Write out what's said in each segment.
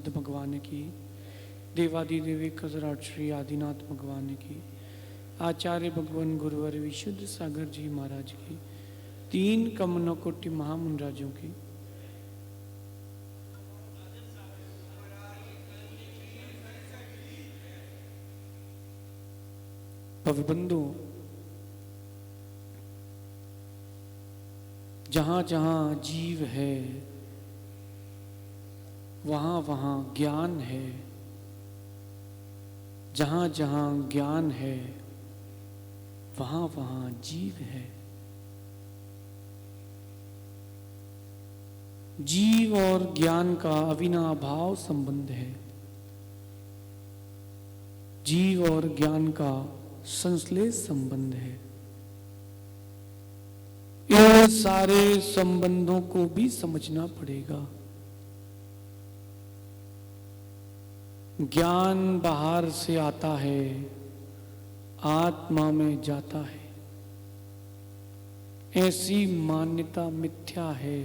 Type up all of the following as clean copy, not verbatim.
बुद्ध भगवान की, देवादिदेव कसराट श्री आदिनाथ भगवान की, आचार्य भगवान गुरुवर विशुद्ध सागर जी महाराज की, 3 कमनो कोटि महामुनराजों की, भवबंधु, जहाँ जहाँ जीव है वहाँ वहाँ ज्ञान है, जहाँ जहाँ ज्ञान है वहाँ वहाँ जीव है। जीव और ज्ञान का अविनाभाव संबंध है। जीव और ज्ञान का संश्लेष संबंध है। इन सारे संबंधों को भी समझना पड़ेगा। ज्ञान बाहर से आता है, आत्मा में जाता है, ऐसी मान्यता मिथ्या है।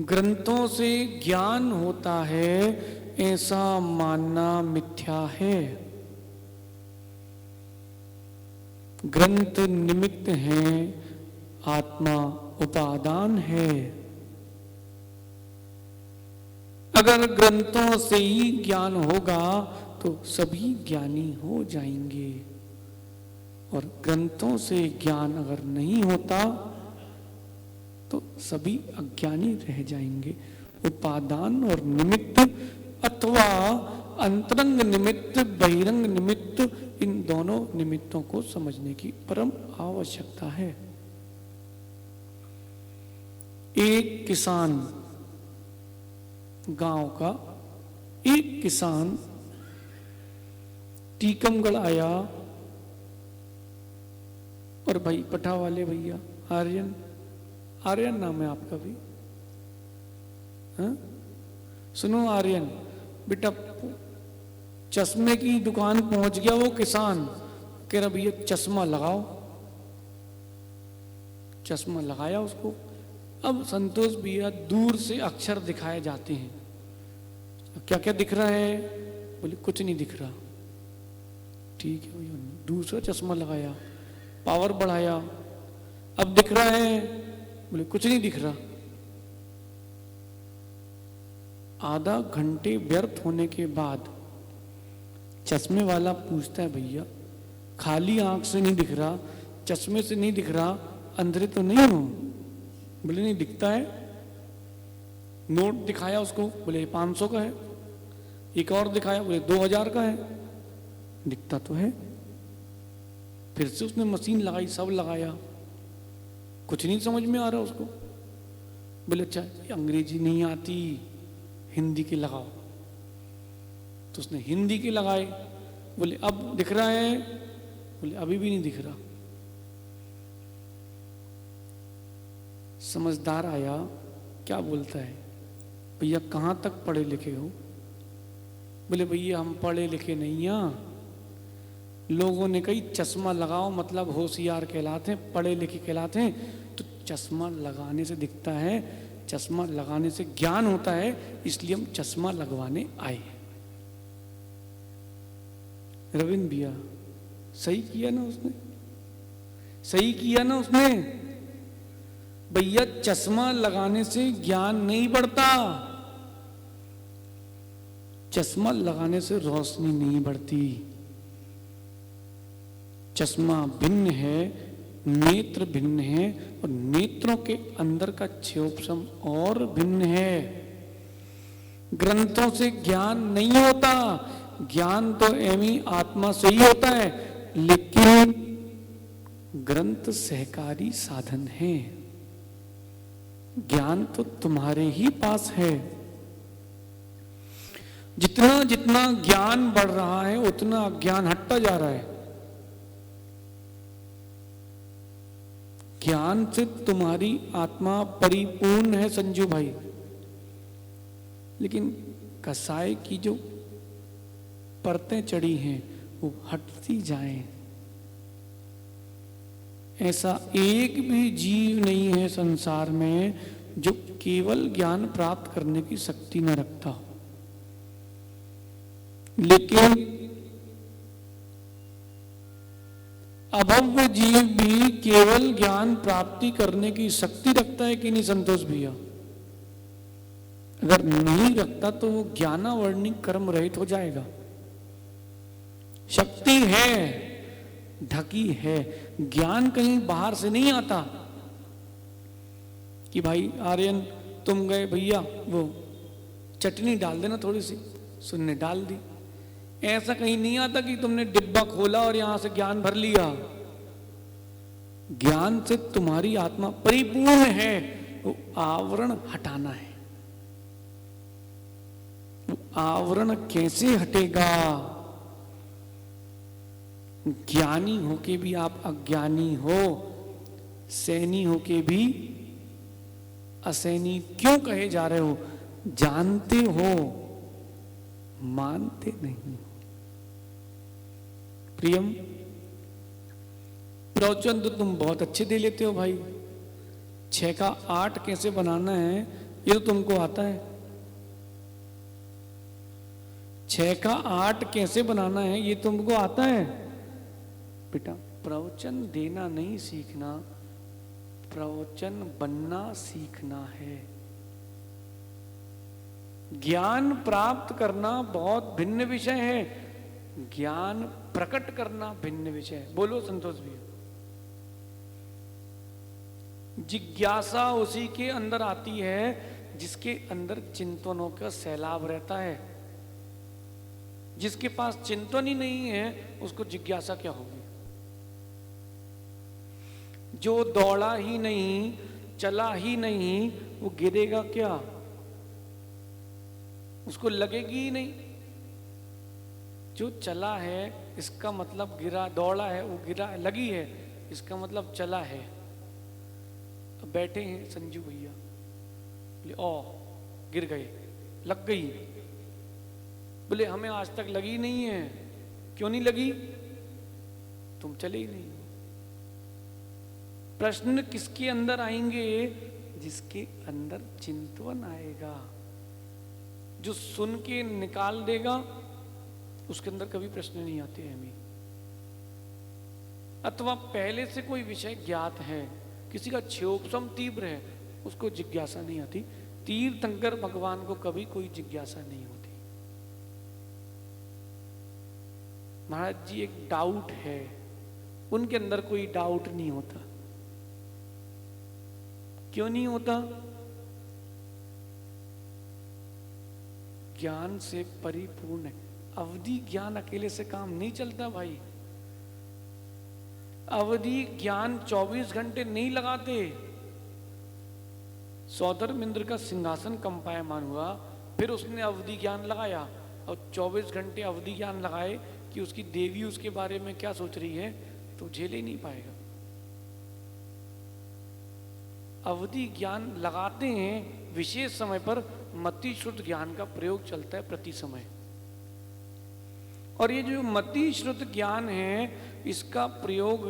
ग्रंथों से ज्ञान होता है, ऐसा मानना मिथ्या है। ग्रंथ निमित्त हैं, आत्मा उपादान है। अगर ग्रंथों से ही ज्ञान होगा तो सभी ज्ञानी हो जाएंगे, और ग्रंथों से ज्ञान अगर नहीं होता तो सभी अज्ञानी रह जाएंगे। उपादान और निमित्त अथवा अंतरंग निमित्त, बहिरंग निमित्त, इन दोनों निमित्तों को समझने की परम आवश्यकता है। एक किसान, गांव का एक किसान टीकमगढ़ आया, और भाई पठा वाले भैया, आर्यन, आर्यन नाम है आपका भी, हाँ? सुनो आर्यन बेटा, चश्मे की दुकान पहुंच गया वो किसान, कह रहा भैया चश्मा लगाओ। चश्मा लगाया उसको। अब संतोष भैया दूर से अक्षर दिखाए जाते हैं। क्या क्या दिख रहा है? बोले कुछ नहीं दिख रहा। ठीक है भैया, दूसरा चश्मा लगाया, पावर बढ़ाया, अब दिख रहा है? बोले कुछ नहीं दिख रहा। आधा घंटे व्यर्थ होने के बाद चश्मे वाला पूछता है, भैया खाली आंख से नहीं दिख रहा, चश्मे से नहीं दिख रहा, अंधेरे तो नहीं हो? बोले नहीं दिखता है। नोट दिखाया उसको, बोले 500 का है। एक और दिखाया, बोले 2000 का है। दिखता तो है। फिर से उसने मशीन लगाई, सब लगाया, कुछ नहीं समझ में आ रहा उसको। बोले अच्छा अंग्रेजी नहीं आती, हिंदी के लगाओ। तो उसने हिंदी के लगाए। बोले अब दिख रहा है? बोले अभी भी नहीं दिख रहा। समझदार आया, क्या बोलता है, भैया कहाँ तक पढ़े लिखे हो? बोले भैया हम पढ़े लिखे नहीं हैं, लोगों ने कही चश्मा लगाओ मतलब होशियार कहलाते हैं, पढ़े लिखे कहलाते हैं। तो चश्मा लगाने से दिखता है, चश्मा लगाने से ज्ञान होता है, इसलिए हम चश्मा लगवाने आए। रविंद्र भैया सही किया ना उसने? सही किया ना उसने? भैया चश्मा लगाने से ज्ञान नहीं बढ़ता, चश्मा लगाने से रोशनी नहीं बढ़ती। चश्मा भिन्न है, नेत्र भिन्न है, और नेत्रों के अंदर का क्षोभसम और भिन्न है। ग्रंथों से ज्ञान नहीं होता, ज्ञान तो एवं आत्मा से ही होता है, लेकिन ग्रंथ सहकारी साधन है। ज्ञान तो तुम्हारे ही पास है। जितना जितना ज्ञान बढ़ रहा है उतना अज्ञान हटता जा रहा है। ज्ञान से तुम्हारी आत्मा परिपूर्ण है संजू भाई, लेकिन कसाय की जो परतें चढ़ी हैं वो हटती जाएं। ऐसा एक भी जीव नहीं है संसार में जो केवल ज्ञान प्राप्त करने की शक्ति न रखता हो, लेकिन अभव्य जीव भी केवल ज्ञान प्राप्ति करने की शक्ति रखता है कि नहीं संतोष भैया? अगर नहीं रखता तो वो ज्ञानावर्णिक कर्म रहित हो जाएगा। शक्ति है, ढकी है, ज्ञान कहीं बाहर से नहीं आता कि भाई आर्यन तुम गए भैया वो चटनी डाल देना थोड़ी सी, सुनने डाल दी। ऐसा कहीं नहीं आता कि तुमने डिब्बा खोला और यहां से ज्ञान भर लिया। ज्ञान से तुम्हारी आत्मा परिपूर्ण है, वो आवरण हटाना है। वो आवरण कैसे हटेगा? ज्ञानी होके भी आप अज्ञानी हो, सैनी होके भी असैनी क्यों कहे जा रहे हो? जानते हो, मानते नहीं। प्रियम, प्रवचन तो तुम बहुत अच्छे दे लेते हो भाई। 6 का 8 कैसे बनाना है ये तो तुमको आता है। 6 का 8 कैसे बनाना है ये तुमको आता है। बेटा प्रवचन देना नहीं सीखना, प्रवचन बनना सीखना है। ज्ञान प्राप्त करना बहुत भिन्न विषय है, ज्ञान प्रकट करना भिन्न विषय है। बोलो संतोष भैया। जिज्ञासा उसी के अंदर आती है जिसके अंदर चिंतनों का सैलाब रहता है। जिसके पास चिंतन ही नहीं है उसको जिज्ञासा क्या होगी? जो दौड़ा ही नहीं, चला ही नहीं, वो गिरेगा क्या? उसको लगेगी ही नहीं। जो चला है इसका मतलब गिरा, दौड़ा है वो गिरा, लगी है इसका मतलब चला है। अब बैठे हैं संजू भैया, बोले ओ गिर गए, लग गई। बोले हमें आज तक लगी नहीं है। क्यों नहीं लगी? तुम चले ही नहीं। प्रश्न किसके अंदर आएंगे? जिसके अंदर चिंतन आएगा। जो सुन के निकाल देगा उसके अंदर कभी प्रश्न नहीं आते हैं हमें। अथवा पहले से कोई विषय ज्ञात है, किसी का क्षोभसम तीव्र है, उसको जिज्ञासा नहीं आती। तीर्थंकर भगवान को कभी कोई जिज्ञासा नहीं होती। महाराज जी एक डाउट है, उनके अंदर कोई डाउट नहीं होता। क्यों नहीं होता? ज्ञान से परिपूर्ण है। अवधि ज्ञान अकेले से काम नहीं चलता भाई। अवधि ज्ञान 24 घंटे नहीं लगाते। सौधर्मेंद्र का सिंहासन कंपायमान हुआ, फिर उसने अवधि ज्ञान लगाया और 24 घंटे अवधि ज्ञान लगाए कि उसकी देवी उसके बारे में क्या सोच रही है, तो झेल ही नहीं पाएगा। अवधि ज्ञान लगाते हैं विशेष समय पर, मति श्रुत ज्ञान का प्रयोग चलता है प्रति समय। और ये जो मति श्रुत ज्ञान है इसका प्रयोग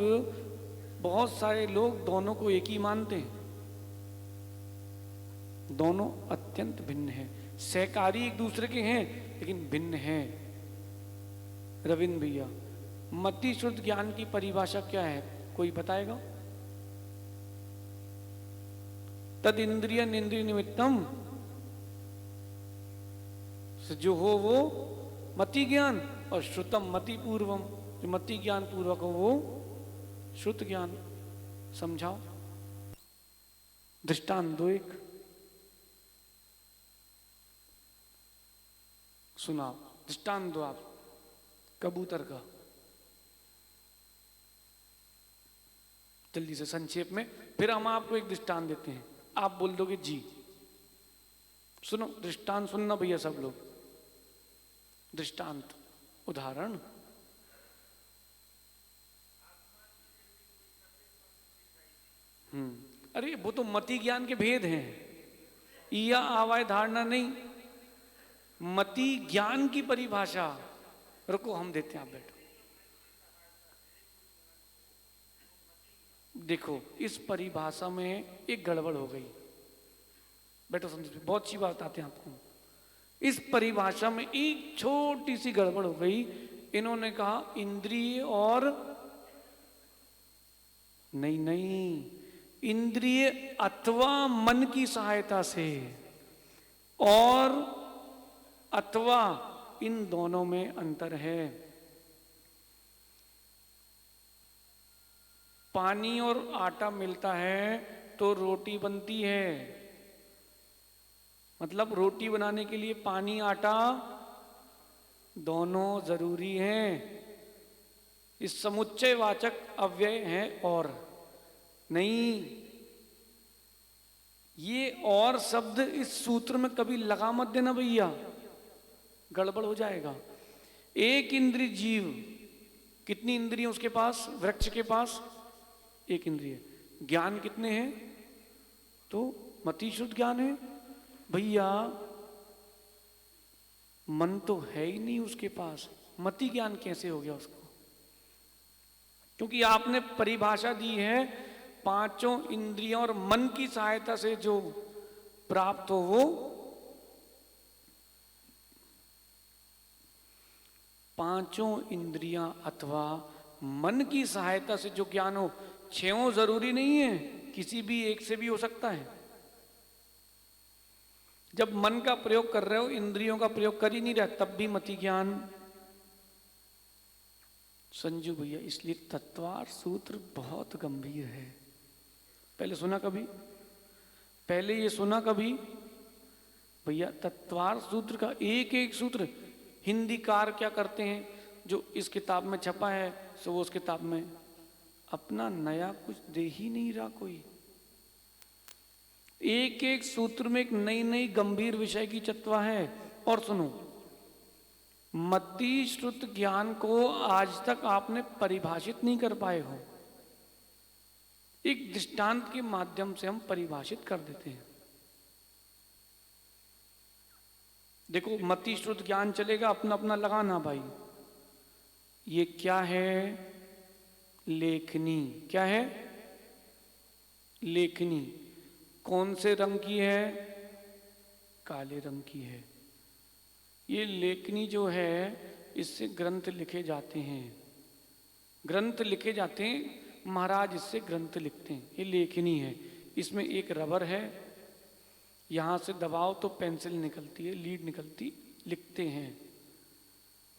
बहुत सारे लोग दोनों को एक ही मानते हैं। दोनों अत्यंत भिन्न हैं। सहकारी एक दूसरे के हैं लेकिन भिन्न हैं। रविंद्र भैया, मति श्रुत ज्ञान की परिभाषा क्या है? कोई बताएगा? तद इंद्रिय इंद्रिय निमित्तम, जो हो वो मति ज्ञान, और श्रुतम मति पूर्वम, जो मति ज्ञान पूर्वक हो वो श्रुत ज्ञान। समझाओ, दृष्टांत दो एक, सुनाओ, दृष्टांत दो आप कबूतर का, जल्दी से संक्षेप में। फिर हम आपको एक दृष्टांत देते हैं, आप बोल दोगे जी। सुनो दृष्टांत, सुनना भैया सब लोग। दृष्टांत, उदाहरण। अरे वो तो मति ज्ञान के भेद हैं, या आवाय धारणा नहीं, मति ज्ञान की परिभाषा। रुको हम देते हैं, आप बैठो। देखो इस परिभाषा में एक गड़बड़ हो गई। बैठो संतोष जी, बहुत अच्छी बात बताते हैं आपको। इस परिभाषा में एक छोटी सी गड़बड़ हो गई। इन्होंने कहा इंद्रिय और, नहीं नहीं, इंद्रिय अथवा मन की सहायता से, और अथवा, इन दोनों में अंतर है। पानी और आटा मिलता है तो रोटी बनती है, मतलब रोटी बनाने के लिए पानी आटा दोनों जरूरी हैं। इस समुच्चयवाचक अव्यय है और, नहीं, ये और शब्द इस सूत्र में कभी लगा मत देना भैया, गड़बड़ हो जाएगा। एक इंद्रिय जीव, कितनी इंद्रिय उसके पास, वृक्ष के पास एक इंद्रिय। ज्ञान कितने हैं, तो मति शुद्ध ज्ञान है भैया। मन तो है ही नहीं उसके पास, मति ज्ञान कैसे हो गया उसको? क्योंकि आपने परिभाषा दी है पांचों इंद्रियों और मन की सहायता से जो प्राप्त हो वो, पांचों इंद्रियां अथवा मन की सहायता से जो ज्ञान हो, छहों जरूरी नहीं है, किसी भी एक से भी हो सकता है। जब मन का प्रयोग कर रहे हो, इंद्रियों का प्रयोग कर ही नहीं रहा, तब भी मति ज्ञान। संजू भैया, इसलिए तत्वार सूत्र बहुत गंभीर है। पहले सुना कभी, पहले ये सुना कभी भैया? तत्वार सूत्र का एक एक सूत्र, हिंदीकार क्या करते हैं, जो इस किताब में छपा है सो वो उस किताब में, अपना नया कुछ दे ही नहीं रहा कोई। एक एक सूत्र में एक नई नई गंभीर विषय की चर्चा है। और सुनो, मति श्रुत ज्ञान को आज तक आपने परिभाषित नहीं कर पाए हो। एक दृष्टांत के माध्यम से हम परिभाषित कर देते हैं। देखो, मति श्रुत ज्ञान चलेगा, अपना अपना लगाना भाई। ये क्या है? लेखनी। क्या है? लेखनी। कौन से रंग की है? काले रंग की है। ये लेखनी जो है, इससे ग्रंथ लिखे जाते हैं। ग्रंथ लिखे जाते हैं, महाराज इससे ग्रंथ लिखते हैं। ये लेखनी है। इसमें एक रबर है, यहां से दबाओ तो पेंसिल निकलती है, लीड निकलती, लिखते हैं।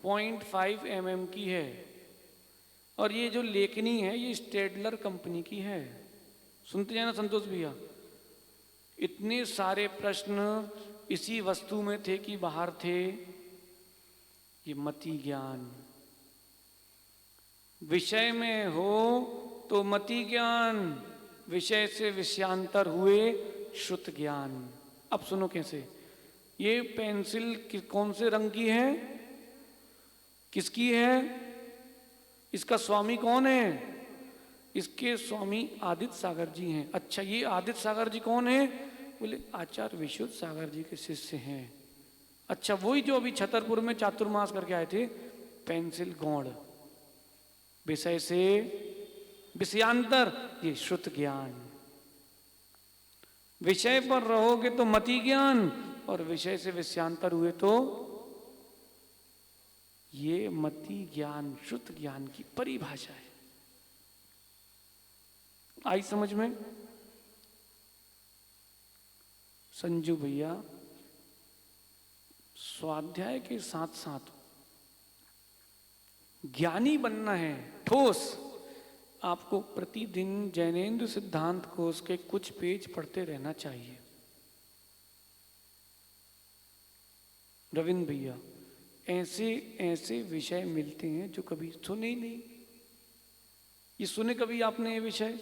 0.5 mm की है। और ये जो लेखनी है, ये स्टेडलर कंपनी की है। सुनते जाना संतोष भैया। इतने सारे प्रश्न इसी वस्तु में थे कि बाहर थे। ये मति ज्ञान विषय में हो तो मति ज्ञान, विषय से विषयांतर हुए श्रुत ज्ञान। अब सुनो कैसे। ये पेंसिल कौन से रंग की है? किसकी है? इसका स्वामी कौन है? इसके स्वामी आदित्य सागर जी हैं। अच्छा, ये आदित्य सागर जी कौन है? बोले आचार्य विशुद्ध सागर जी के शिष्य हैं। अच्छा, वही जो अभी छतरपुर में चातुर्मास करके आए थे। पेंसिल गौड़, विषय से विषयांतर, ये श्रुत ज्ञान। विषय पर रहोगे तो मति ज्ञान, और विषय से विषयांतर हुए तो ये मति ज्ञान, श्रुत ज्ञान की परिभाषा है। आई समझ में? संजू भैया, स्वाध्याय के साथ साथ ज्ञानी बनना है ठोस, आपको प्रतिदिन जैनेन्द्र सिद्धांत कोश के कुछ पेज पढ़ते रहना चाहिए। रविंद्र भैया, ऐसे ऐसे विषय मिलते हैं जो कभी सुने ही नहीं। ये सुने कभी आपने? ये विषय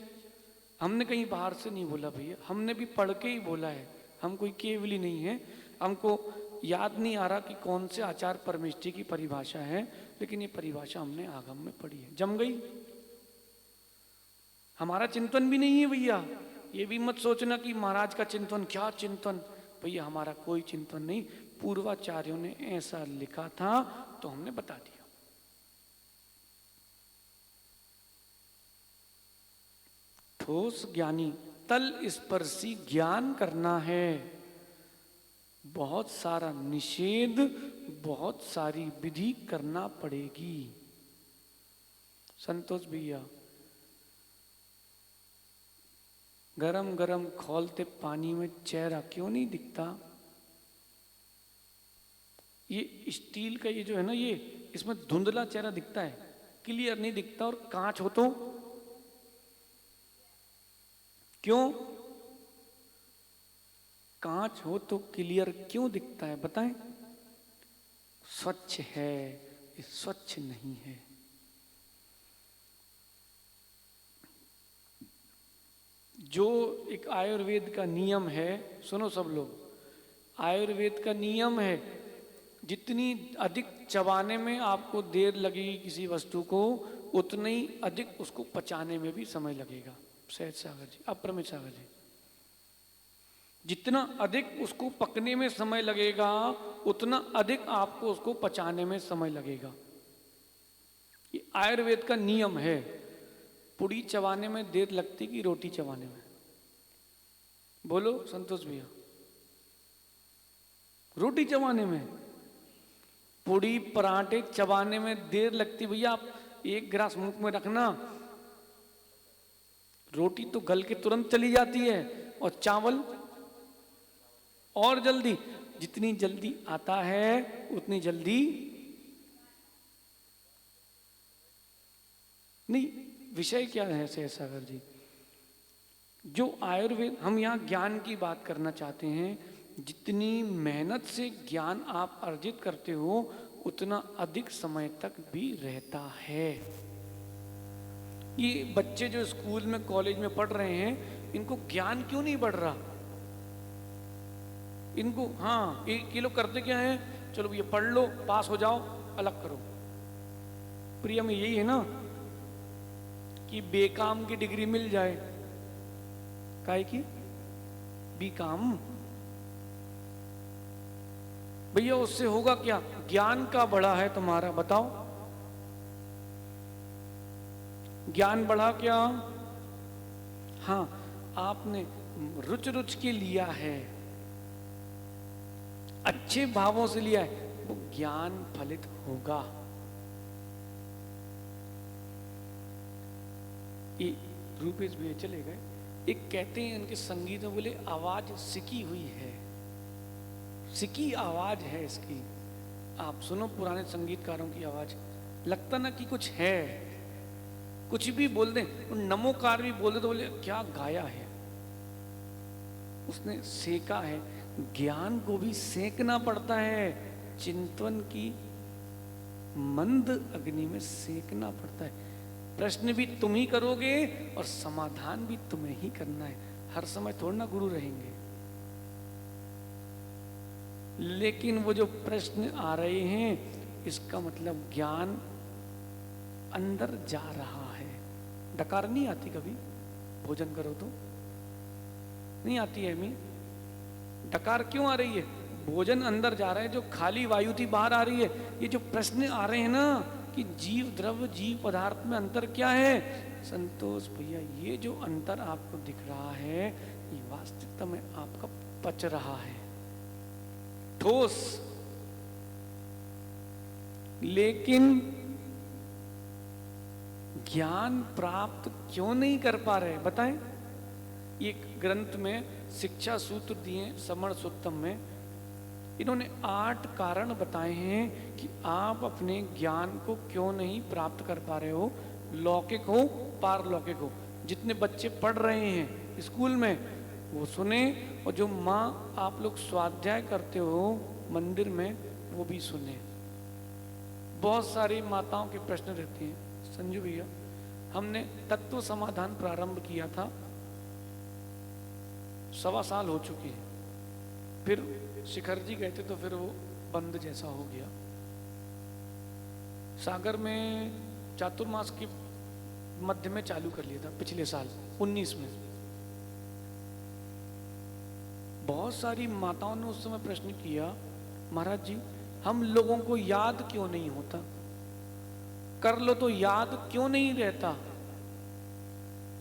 हमने कहीं बाहर से नहीं बोला भैया, हमने भी पढ़ के ही बोला है। हम कोई केवली नहीं है। हमको याद नहीं आ रहा कि कौन से आचार्य परमेष्ठी की परिभाषा है, लेकिन ये परिभाषा हमने आगम में पढ़ी है, जम गई। हमारा चिंतन भी नहीं है भैया। ये भी मत सोचना कि महाराज का चिंतन, क्या चिंतन भैया, हमारा कोई चिंतन नहीं। पूर्वाचार्यों ने ऐसा लिखा था तो हमने बता दिया। ठोस ज्ञानी, तल स्पर्शी ज्ञान करना है। बहुत सारा निषेध, बहुत सारी विधि करना पड़ेगी। संतोष भैया, गरम गरम खौलते पानी में चेहरा क्यों नहीं दिखता? ये स्टील का ये जो है ना, ये इसमें धुंधला चेहरा दिखता है, क्लियर नहीं दिखता। और कांच हो तो क्यों, कांच हो तो क्लियर क्यों दिखता है बताएं? स्वच्छ है, ये स्वच्छ नहीं है। जो एक आयुर्वेद का नियम है, सुनो सब लोग, आयुर्वेद का नियम है, जितनी अधिक चबाने में आपको देर लगेगी किसी वस्तु को, उतनी ही अधिक उसको पचाने में भी समय लगेगा। सहज सागर जी, अप्रमित सागर जी, जितना अधिक उसको पकने में समय लगेगा, उतना अधिक आपको उसको पचाने में समय लगेगा। ये आयुर्वेद का नियम है। पुड़ी चबाने में देर लगती कि रोटी चबाने में? बोलो संतोष भैया। रोटी चबाने में। पुड़ी पराठे चबाने में देर लगती भैया, आप एक गिलास मुंह में रखना, रोटी तो गल के तुरंत चली जाती है, और चावल और जल्दी। जितनी जल्दी आता है उतनी जल्दी नहीं। विषय क्या है सहज सागर जी? जो आयुर्वेद, हम यहाँ ज्ञान की बात करना चाहते हैं। जितनी मेहनत से ज्ञान आप अर्जित करते हो, उतना अधिक समय तक भी रहता है। ये बच्चे जो स्कूल में कॉलेज में पढ़ रहे हैं, इनको ज्ञान क्यों नहीं बढ़ रहा? इनको हाँ, ये लोग करते क्या है, चलो ये पढ़ लो, पास हो जाओ, अलग करो। प्रिय में यही है ना कि बेकाम की डिग्री मिल जाए। काहे की? बीकाम। भैया उससे होगा क्या? ज्ञान का बढ़ा है तुम्हारा, बताओ ज्ञान बढ़ा क्या? हाँ, आपने रुच रुच के लिया है, अच्छे भावों से लिया है, वो ज्ञान फलित होगा। ये रूपेश भैया चले गए। एक कहते हैं इनके संगीत में, बोले आवाज सिकी हुई है, सिकी आवाज है इसकी। आप सुनो पुराने संगीतकारों की आवाज, लगता ना कि कुछ है। कुछ भी बोल दें, नमोकार भी बोल दे तो बोले क्या गाया है उसने, सेका है। ज्ञान को भी सेकना पड़ता है, चिंतन की मंद अग्नि में सेकना पड़ता है। प्रश्न भी तुम ही करोगे और समाधान भी तुम्हें ही करना है। हर समय थोड़ा ना गुरु रहेंगे। लेकिन वो जो प्रश्न आ रहे हैं, इसका मतलब ज्ञान अंदर जा रहा है। डकार नहीं आती कभी भोजन करो तो? नहीं आती है मी? डकार क्यों आ रही है? भोजन अंदर जा रहा है, जो खाली वायु थी बाहर आ रही है। ये जो प्रश्न आ रहे हैं ना कि जीव द्रव्य जीव पदार्थ में अंतर क्या है, संतोष भैया ये जो अंतर आपको दिख रहा है, ये वास्तविकता में आपका पच रहा है, ठोस। लेकिन ज्ञान प्राप्त क्यों नहीं कर पा रहे बताएं? ये ग्रंथ में शिक्षा सूत्र दिए समण सुत्तम में, इन्होंने 8 कारण बताए हैं कि आप अपने ज्ञान को क्यों नहीं प्राप्त कर पा रहे हो, लौकिक हो पारलौकिक हो। जितने बच्चे पढ़ रहे हैं स्कूल में वो सुने, और जो माँ आप लोग स्वाध्याय करते हो मंदिर में वो भी सुने। बहुत सारी माताओं के प्रश्न रहते हैं। संजू भैया, हमने तत्व समाधान प्रारंभ किया था, 1.25 साल हो चुके हैं। फिर शिखर जी गए थे तो फिर वो बंद जैसा हो गया। सागर में चातुर्मास के मध्य में चालू कर लिया था पिछले साल 19 में। बहुत सारी माताओं ने उस समय प्रश्न किया, महाराज जी हम लोगों को याद क्यों नहीं होता, कर लो तो याद क्यों नहीं रहता।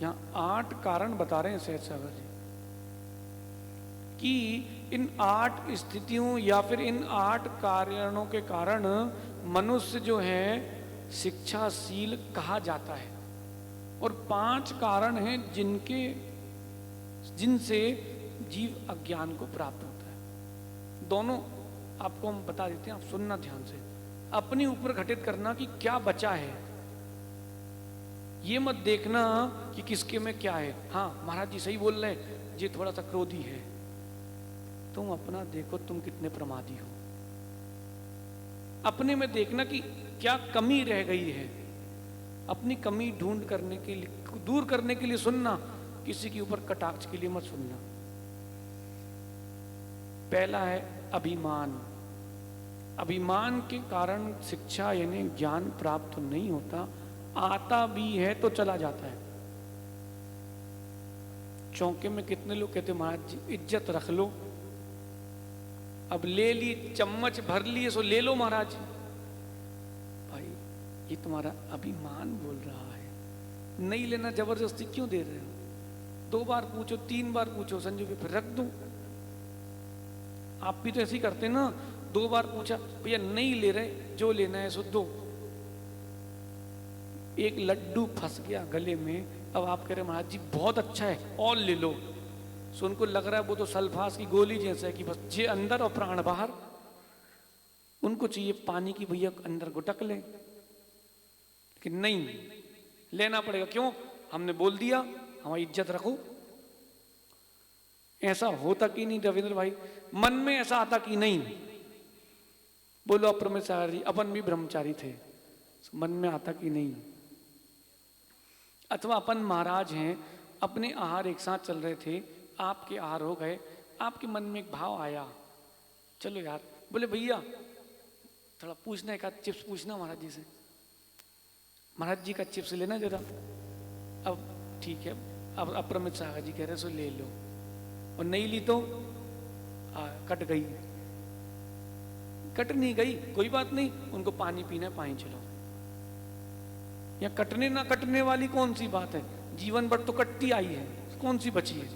यहाँ 8 कारण बता रहे हैं सहज सागर जी कि इन 8 स्थितियों या फिर इन 8 कारणों के कारण मनुष्य जो है शिक्षाशील कहा जाता है, और 5 कारण हैं जिनसे जीव अज्ञान को प्राप्त होता है। दोनों आपको हम बता देते हैं, आप सुनना ध्यान से, अपने ऊपर घटित करना कि क्या बचा है, ये मत देखना कि किसके में क्या है। हाँ महाराज जी सही बोल रहे, ये थोड़ा सा क्रोधी है, तुम अपना देखो तुम कितने प्रमादी हो। अपने में देखना कि क्या कमी रह गई है, अपनी कमी ढूंढ करने के लिए, दूर करने के लिए सुनना, किसी के ऊपर कटाक्ष के लिए मत सुनना। पहला है अभिमान। अभिमान के कारण शिक्षा यानी ज्ञान प्राप्त नहीं होता, आता भी है तो चला जाता है। चौके में कितने लोग कहते महाराज जी इज्जत रख लो, अब ले ली चम्मच भर लिए सो ले लो महाराज। भाई ये तुम्हारा अभिमान बोल रहा है, नहीं लेना जबरदस्ती क्यों दे रहे हो? 2 बार पूछो 3 बार पूछो संजू भी फिर रख दो। आप भी तो ऐसे ही करते ना, 2 बार पूछा भैया नहीं ले रहे, जो लेना है सो दो। एक लड्डू फंस गया गले में, अब आप कह रहे महाराज जी बहुत अच्छा है और ले लो, सो उनको लग रहा है वो तो सल्फास की गोली जैसा है कि बस ये अंदर और प्राण बाहर। उनको चाहिए पानी की भैया अंदर गुटक ले, लेकिन नहीं लेना पड़ेगा। क्यों? हमने बोल दिया, हमारी इज्जत रखो। ऐसा होता कि नहीं रविंद्र भाई? मन में ऐसा आता कि नहीं? बोलो अप्रमेचारी, अपन भी ब्रह्मचारी थे, मन में आता कि नहीं? अथवा अपन महाराज हैं, अपने आहार एक साथ चल रहे थे, आपके आहार हो गए, आपके मन में एक भाव आया, चलो यार, बोले भैया थोड़ा पूछना, एक आध चिप्स पूछना महाराज जी से, महाराज जी का चिप्स लेना जरा। अब ठीक है, अब अप्रमित सागर जी कह रहे सो ले लो, और नहीं ली तो कट गई। कट नहीं गई कोई बात नहीं, उनको पानी पीना है पानी चलो। या कटने ना कटने वाली कौन सी बात है, जीवन भर तो कटती आई है, कौन सी बची है?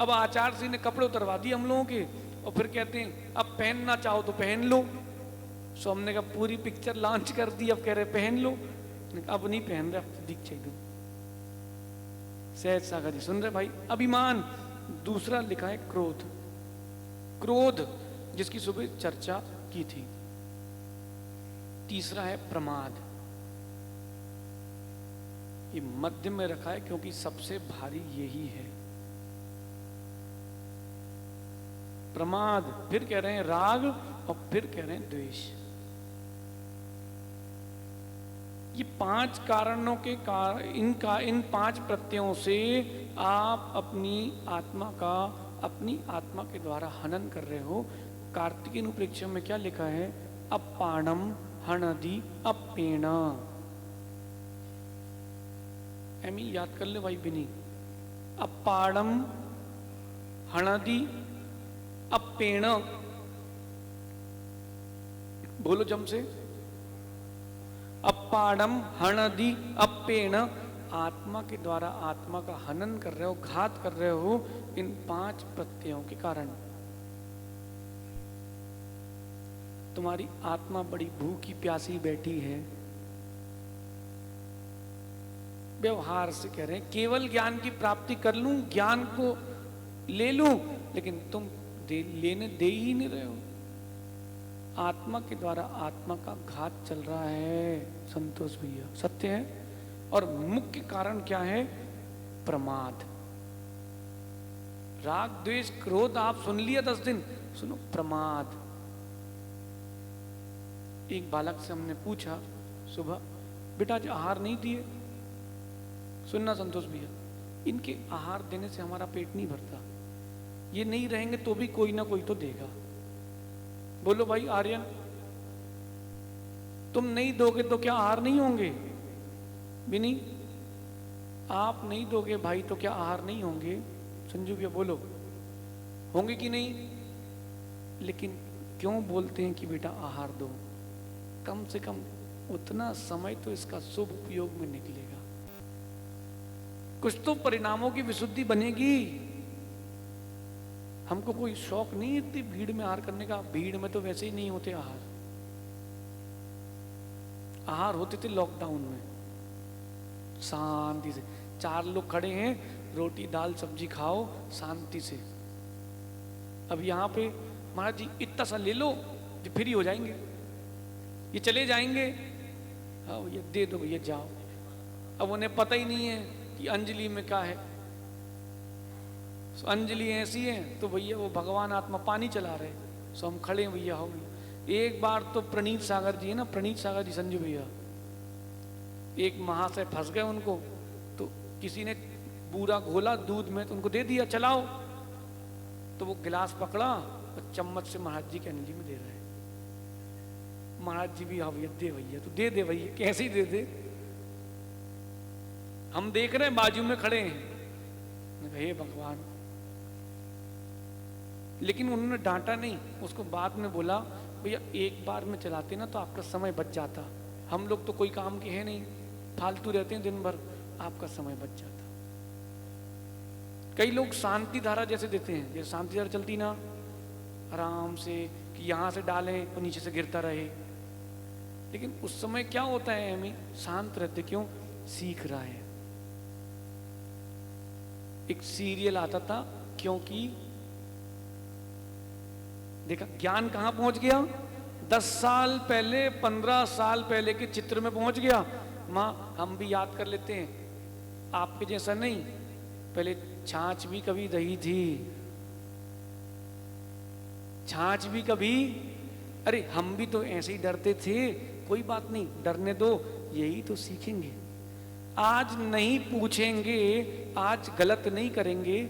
अब आचार्य सिंह ने कपड़े उतरवा दिए हम लोगों के, और फिर कहते हैं अब पहनना चाहो तो पहन लो। सो हमने कहा पूरी पिक्चर लॉन्च कर दी, अब कह रहे पहन लो। अब नहीं पहन रहे, अब तो दिख चाहिए। सहज सागर जी सुन रहे भाई? अभिमान। दूसरा लिखा है क्रोध। क्रोध जिसकी सुबह चर्चा की थी। तीसरा है प्रमाद, ये मध्य में रखा है क्योंकि सबसे भारी यही है, प्रमाद। फिर कह रहे हैं राग, और फिर कह रहे हैं द्वेष। ये 5 कारणों के इन 5 प्रत्ययों से आप अपनी आत्मा के द्वारा हनन कर रहे हो। कार्तिकीय उपलक्ष्य में क्या लिखा है? अपाणम हणदि अपेण। एमी याद कर ले भाई बिनी। अपाणम हणदि अपेण, बोलो जम से। अपाणम हणदि अपेण, आत्मा के द्वारा आत्मा का हनन कर रहे हो, घात कर रहे हो इन 5 प्रत्ययों के कारण। तुम्हारी आत्मा बड़ी भूखी प्यासी बैठी है, व्यवहार से कह रहे हैं केवल ज्ञान की प्राप्ति कर लूं, ज्ञान को ले लूं, लेकिन तुम लेने दे ही नहीं रहे हो। आत्मा के द्वारा आत्मा का घात चल रहा है संतोष भैया, सत्य है। और मुख्य कारण क्या है? प्रमाद। राग द्वेष क्रोध आप सुन लिया 10 दिन, सुनो प्रमाद। एक बालक से हमने पूछा सुबह, बेटा आज आहार नहीं दिए? सुनना संतोष भैया, इनके आहार देने से हमारा पेट नहीं भरता, ये नहीं रहेंगे तो भी कोई ना कोई तो देगा। बोलो भाई आर्यन, तुम नहीं दोगे तो क्या आहार नहीं होंगे? बिनी, आप नहीं दोगे भाई तो क्या आहार नहीं होंगे? संजू भैया बोलो, होंगे कि नहीं? लेकिन क्यों बोलते हैं कि बेटा आहार दो? कम से कम उतना समय तो इसका शुभ उपयोग में निकलेगा, कुछ तो परिणामों की विशुद्धि बनेगी। हमको कोई शौक नहीं है इतनी भीड़ में आहार करने का, भीड़ में तो वैसे ही नहीं होते आहार। आहार होते थे लॉकडाउन में शांति से, 4 लोग खड़े हैं, रोटी दाल सब्जी खाओ शांति से। अब यहाँ पे महाराज जी इतना सा ले लो जो फ्री हो जाएंगे, ये चले जाएंगे, हाँ भैया दे दो भैया जाओ। अब उन्हें पता ही नहीं है कि अंजलि में क्या है, सो अंजलि ऐसी है तो भैया वो भगवान आत्मा पानी चला रहे, सो हम खड़े हैं भैया। हो एक बार तो प्रणीत सागर जी है ना, प्रणीत सागर जी संजू भैया, एक महाशय फंस गए उनको, तो किसी ने बूरा घोला दूध में तो उनको दे दिया चलाओ, तो वो गिलास पकड़ा और चम्मच से महाराज जी के अंजलि में दे रहे हैं। महाराज जी भी हाँ भैया दे भैया, तो दे दे भैया, कैसे ही दे दे, हम देख रहे हैं बाजू में खड़े हैं, हे भगवान। लेकिन उन्होंने डांटा नहीं, उसको बाद में बोला भैया एक बार में चलाते ना तो आपका समय बच जाता, हम लोग तो कोई काम के हैं नहीं, फालतू रहते हैं दिन भर, आपका समय बच जाता। कई लोग शांति धारा जैसे देते हैं, जैसे शांति धारा चलती ना आराम से कि यहां से डालें और नीचे से गिरता रहे, लेकिन उस समय क्या होता है हमें शांत रहते, क्यों? सीख रहा है। एक सीरियल आता था क्योंकि देखा ज्ञान कहां पहुंच गया, 10 साल पहले 15 साल पहले के चित्र में पहुंच गया। माँ हम भी याद कर लेते हैं, आपके जैसा नहीं, पहले छाछ भी कभी दही थी, छाछ भी कभी, अरे हम भी तो ऐसे ही डरते थे, कोई बात नहीं डरने दो, यही तो सीखेंगे। आज नहीं पूछेंगे, आज गलत नहीं करेंगे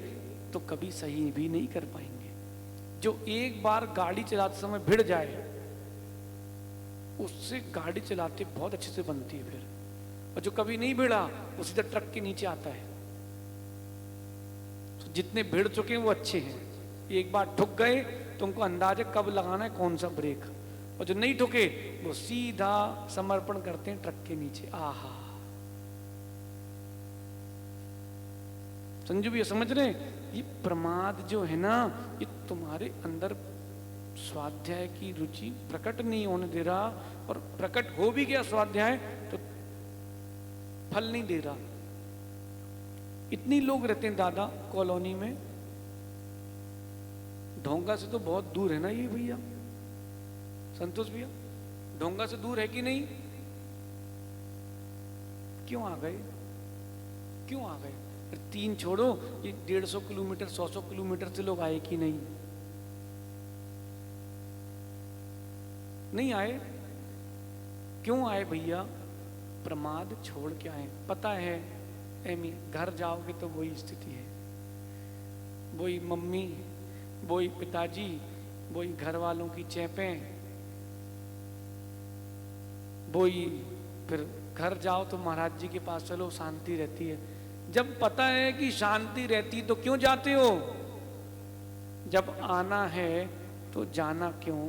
तो कभी सही भी नहीं कर पाएंगे। जो एक बार गाड़ी चलाते समय भिड़ जाए, उससे गाड़ी चलाते बहुत अच्छे से बनती है फिर, और जो कभी नहीं भिड़ा वो सीधा ट्रक के नीचे आता है। तो जितने भिड़ चुके हैं वो अच्छे हैं, एक बार ठुक गए तो उनको अंदाजा कब लगाना है कौन सा ब्रेक, और जो नहीं ठुके वो सीधा समर्पण करते हैं ट्रक के नीचे। आहा संजू भी समझ रहे हैं, ये प्रमाद जो है ना, ये तुम्हारे अंदर स्वाध्याय की रुचि प्रकट नहीं होने दे रहा, और प्रकट हो भी गया स्वाध्याय तो फल नहीं दे रहा। इतनी लोग रहते हैं दादा कॉलोनी में, ढोंगा से तो बहुत दूर है ना ये भैया, संतोष भैया, ढोंगा से दूर है कि नहीं? क्यों आ गए, क्यों आ गए? 3 छोड़ो, ये 150 किलोमीटर 100 किलोमीटर से लोग आए कि नहीं? नहीं आए। क्यों आए भैया? प्रमाद छोड़ के आए। पता है एमी, घर जाओगे तो वही स्थिति है, वही मम्मी, वही पिताजी, वही घर वालों की चेपें, वही फिर घर जाओ तो महाराज जी के पास चलो शांति रहती है। जब पता है कि शांति रहती तो क्यों जाते हो? जब आना है तो जाना क्यों,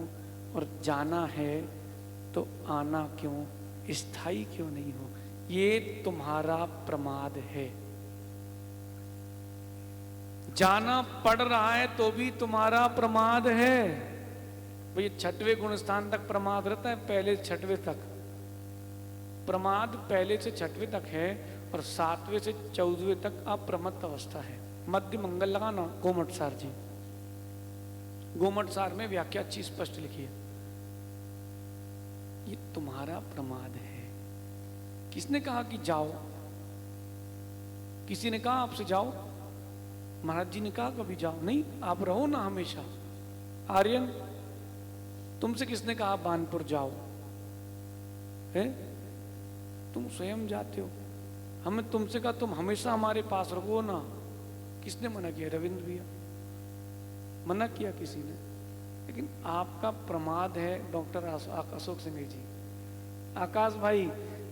और जाना है तो आना क्यों, स्थायी क्यों नहीं हो? ये तुम्हारा प्रमाद है। जाना पड़ रहा है तो भी तुम्हारा प्रमाद है। भाई 6वें गुण स्थान तक प्रमाद रहता है, पहले 6वें तक प्रमाद, पहले से 6वें तक है, और 7वें से 14वें तक अप्रमत्त अवस्था है। मध्य मंगल लगाना गोमट सार जी, गोमट सार में व्याख्या अच्छी स्पष्ट लिखी है। ये तुम्हारा प्रमाद है। किसने कहा कि जाओ? किसी ने कहा आपसे जाओ? महाराज जी ने कहा कभी जाओ? नहीं, आप रहो ना हमेशा। आर्यन, तुमसे किसने कहा बानपुर जाओ? है तुम स्वयं जाते हो। हमें तुमसे कहा तुम हमेशा हमारे पास रहो ना। किसने मना किया? रविंद्र भैया मना किया किसी ने। लेकिन आपका प्रमाद है डॉक्टर अशोक सिंह जी, आकाश भाई,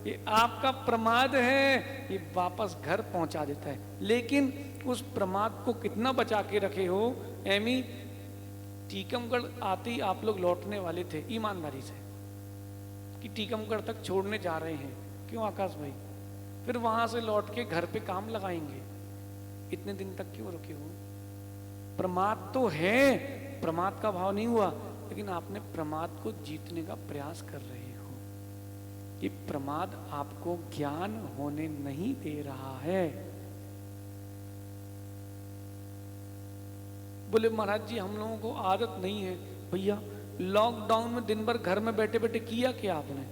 ये आपका प्रमाद है, ये वापस घर पहुंचा देता है। लेकिन उस प्रमाद को कितना बचा के रखे हो? एमी, टीकमगढ़ आते ही आप लोग लौटने वाले थे ईमानदारी से कि टीकमगढ़ तक छोड़ने जा रहे हैं। क्यों आकाश भाई? फिर वहां से लौट के घर पे काम लगाएंगे। इतने दिन तक क्यों रुके हो? प्रमाद तो है, प्रमाद का भाव नहीं हुआ, लेकिन आपने प्रमाद को जीतने का प्रयास कर रहे हो। ये प्रमाद आपको ज्ञान होने नहीं दे रहा है। बोले महाराज जी हम लोगों को आदत नहीं है। भैया लॉकडाउन में दिन भर घर में बैठे बैठे किया क्या आपने?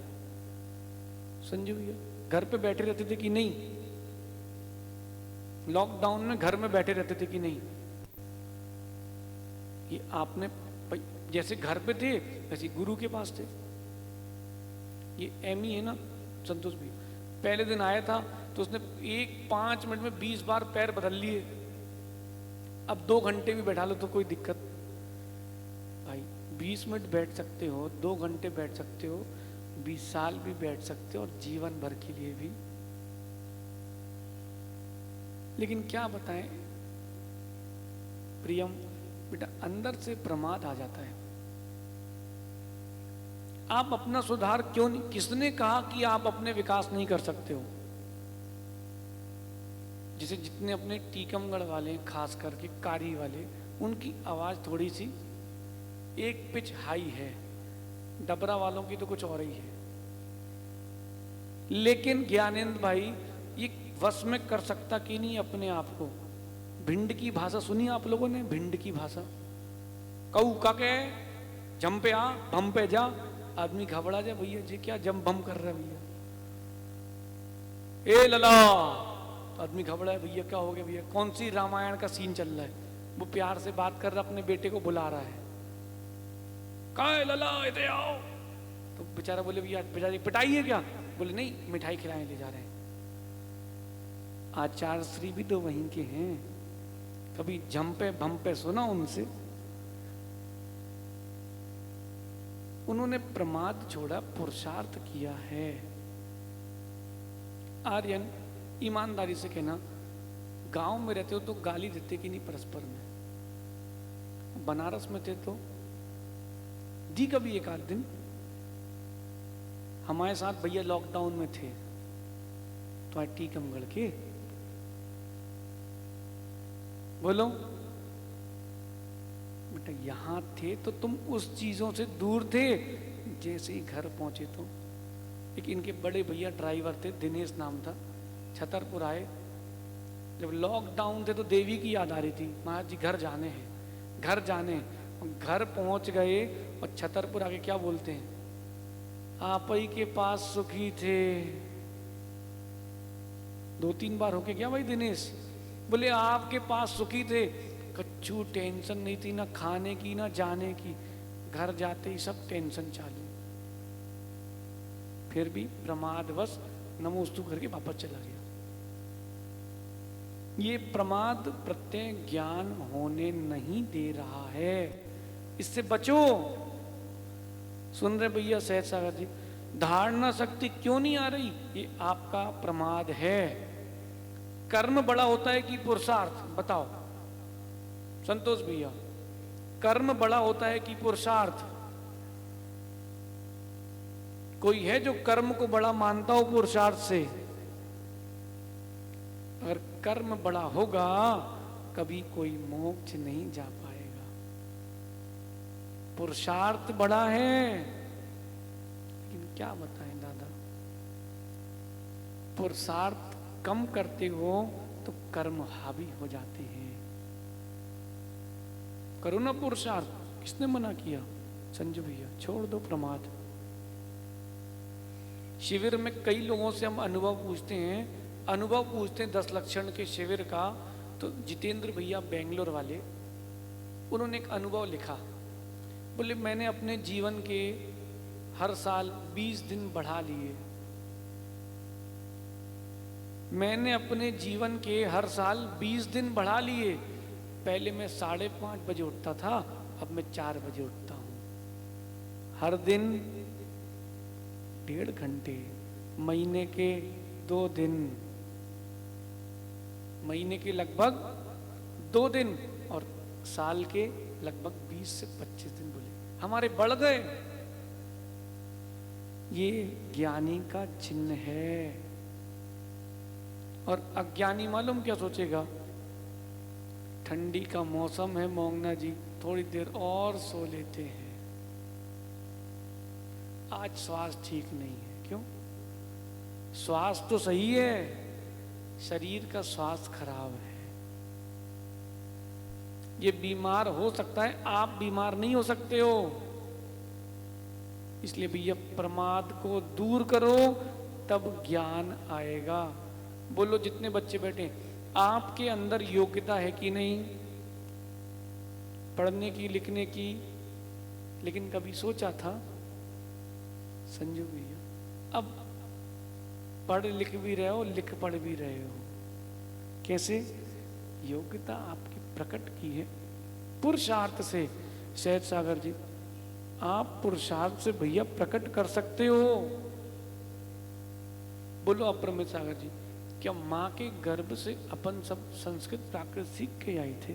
संजय भैया घर पे बैठे रहते थे कि नहीं? लॉकडाउन में घर में बैठे रहते थे कि नहीं? ये आपने जैसे घर पे थे वैसे गुरु के पास थे। ये एमी है ना संतोष भैया, पहले दिन आया था तो उसने 5 मिनट में 20 बार पैर बदल लिए। अब 2 घंटे भी बैठा लो तो कोई दिक्कत भाई, 20 मिनट बैठ सकते हो, 2 घंटे बैठ सकते हो, 20 साल भी बैठ सकते हो, और जीवन भर के लिए भी। लेकिन क्या बताएं प्रियम बेटा, अंदर से प्रमाद आ जाता है। आप अपना सुधार क्यों नहीं, किसने कहा कि आप अपने विकास नहीं कर सकते हो? जैसे जितने अपने टीकमगढ़ वाले, खास करके कारी वाले, उनकी आवाज थोड़ी सी एक पिच हाई है, डबरा वालों की तो कुछ और ही है। लेकिन ज्ञानेंद्र भाई ये वश में कर सकता कि नहीं अपने आप को? भिंड की भाषा सुनी आप लोगों ने? भिंड की भाषा, कऊ काके जम पे आ भम पे जा, आदमी घबरा जाए, भैया जी क्या जम भम कर रहा है भैया, ए लला, तो आदमी घबरा है, भैया क्या हो गया भैया, कौन सी रामायण का सीन चल रहा है? वो प्यार से बात कर रहा, अपने बेटे को बुला रहा है, काय लला इधर आओ, तो बेचारा बोले भैया बेचारी पिटाई है क्या? बोले नहीं मिठाई खिलाने ले जा रहे हैं। आचार्य श्री भी तो वहीं के हैं, कभी झम्पे भम्पे सुना उनसे? उन्होंने प्रमाद छोड़ा, पुरुषार्थ किया है। आर्यन ईमानदारी से कहना, गांव में रहते हो तो गाली देते कि नहीं परस्पर में? बनारस में थे तो दी कभी एक आध दिन? हमारे साथ भैया लॉकडाउन में थे तो टीकमगढ़ के, बोलो बेटा यहां थे तो तुम उस चीजों से दूर थे, जैसे ही घर पहुंचे तो एक इनके बड़े भैया ड्राइवर थे, दिनेश नाम था, छतरपुर आए। जब लॉकडाउन थे तो देवी की याद आ रही थी, महाराज जी घर जाने हैं, घर जाने। घर पहुंच गए और छतरपुर आके क्या बोलते हैं, आप ही के पास सुखी थे। 2-3 बार होके क्या भाई दिनेश? बोले आपके पास सुखी थे, कच्चू टेंशन नहीं थी, ना खाने की ना जाने की, घर जाते ही सब टेंशन चालू। फिर भी प्रमादवश नमोस्तु करके वापस चला गया। ये प्रमाद प्रत्यय ज्ञान होने नहीं दे रहा है, इससे बचो। सुन रहे भैया सहज सागर जी, धारणा शक्ति क्यों नहीं आ रही? ये आपका प्रमाद है। कर्म बड़ा होता है कि पुरुषार्थ? बताओ संतोष भैया, कर्म बड़ा होता है कि पुरुषार्थ? कोई है जो कर्म को बड़ा मानता हो पुरुषार्थ से? अगर कर्म बड़ा होगा कभी कोई मोक्ष नहीं जा पाएगा। पुरुषार्थ बड़ा है, लेकिन क्या बताएं दादा, पुरुषार्थ कम करते हो तो कर्म हावी हो जाते हैं। करो ना पुरुषार्थ, किसने मना किया? संजू भैया छोड़ दो प्रमाद। शिविर में कई लोगों से हम अनुभव पूछते हैं, 10 लक्षण के शिविर का। तो जितेंद्र भैया बेंगलोर वाले, उन्होंने एक अनुभव लिखा। बोले मैंने अपने जीवन के हर साल 20 दिन बढ़ा लिए। मैंने अपने जीवन के हर साल 20 दिन बढ़ा लिए। पहले मैं 5:30 बजे उठता था, अब मैं 4 बजे उठता हूं। हर दिन 1.5 घंटे, महीने के 2 दिन, महीने के लगभग 2 दिन, और साल के लगभग 20 से 25 दिन। बोले हमारे बढ़ गए। ये ज्ञानी का चिन्ह है। और अज्ञानी मालूम क्या सोचेगा ठंडी का मौसम है मोंगना जी, थोड़ी देर और सो लेते हैं, आज स्वास्थ्य ठीक नहीं है। क्यों? स्वास्थ्य तो सही है, शरीर का स्वास्थ्य खराब है। ये बीमार हो सकता है, आप बीमार नहीं हो सकते हो। इसलिए भैया प्रमाद को दूर करो, तब ज्ञान आएगा। बोलो जितने बच्चे बैठे, आपके अंदर योग्यता है कि नहीं पढ़ने की, लिखने की? लेकिन कभी सोचा था संजू भैया, अब पढ़ लिख भी रहे हो, लिख पढ़ भी रहे हो, कैसे? योग्यता आपकी प्रकट की है पुरुषार्थ से। शहद सागर जी, आप पुरुषार्थ से भैया प्रकट कर सकते हो। बोलो अप्रमित सागर जी, क्या माँ के गर्भ से अपन सब संस्कृत प्राकृत सीख के आए थे?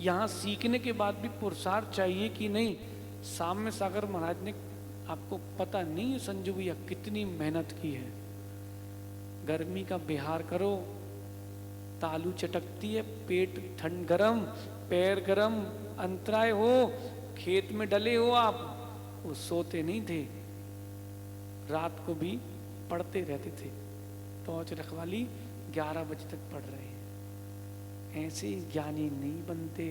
यहां सीखने के बाद भी पुरुषार्थ चाहिए कि नहीं? साम्य सागर महाराज ने, आपको पता नहीं है संजू भैया कितनी मेहनत की है। गर्मी का बिहार करो, तालू चटकती है, पेट ठंड गरम, पैर गरम, अंतराय हो, खेत में डले हो आप, वो सोते नहीं थे, रात को भी पढ़ते रहते थे। टॉर्च रखवाली 11 बजे तक पढ़ रहे हैं। ऐसे ज्ञानी नहीं बनते।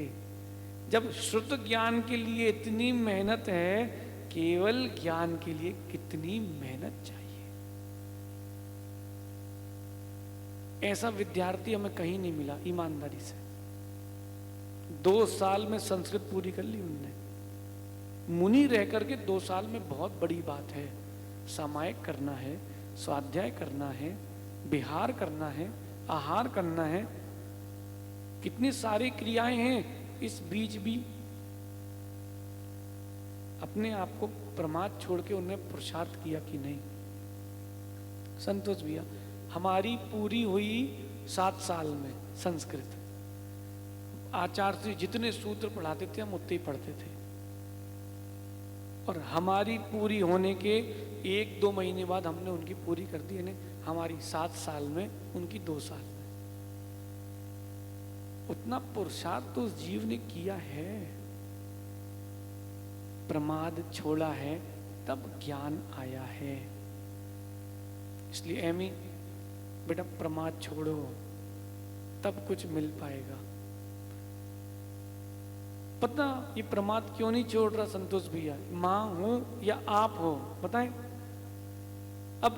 जब श्रुत ज्ञान के लिए इतनी मेहनत है, केवल ज्ञान के लिए कितनी मेहनत चाहिए। ऐसा विद्यार्थी हमें कहीं नहीं मिला ईमानदारी से। 2 साल में संस्कृत पूरी कर ली उनने। मुनि रह करके 2 साल में बहुत बड़ी बात है। सामायिक करना है, स्वाध्याय करना है, विहार करना है, आहार करना है, कितनी सारी क्रियाएं हैं। इस बीच भी अपने आप को प्रमाद छोड़ के उन्हें पुरुषार्थ किया कि नहीं? संतोष भैया, हमारी पूरी हुई 7 साल में संस्कृत। आचार्य से जितने सूत्र पढ़ाते थे हम उतने ही पढ़ते थे, और हमारी पूरी होने के 1-2 महीने बाद हमने उनकी पूरी कर दी। यानी हमारी 7 साल में, उनकी 2 साल में। उतना पुरुषार्थ तो उस जीव ने किया है। प्रमाद छोड़ा है, तब ज्ञान आया है। इसलिए एमी बेटा, प्रमाद छोड़ो, तब कुछ मिल पाएगा। पता ये प्रमाद क्यों नहीं छोड़ रहा संतोष भैया? मां हो या आप हो, बताएं। अब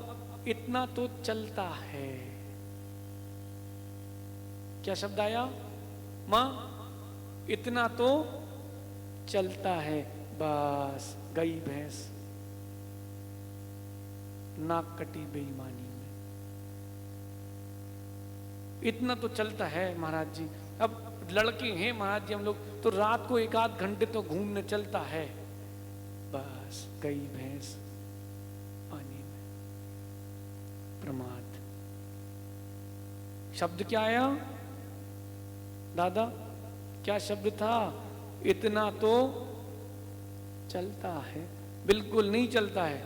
इतना तो चलता है। क्या शब्द आया? मां, इतना तो चलता है, बस गई भैंस, नाक कटी बेईमानी में। इतना तो चलता है महाराज जी। अब लड़के हैं महाराज जी हम लोग, तो रात को 1-8 घंटे तो घूमने चलता है, बस गई भैंस पानी में। प्रमाद शब्द क्या आया दादा? क्या शब्द था? इतना तो चलता है। बिल्कुल नहीं चलता है।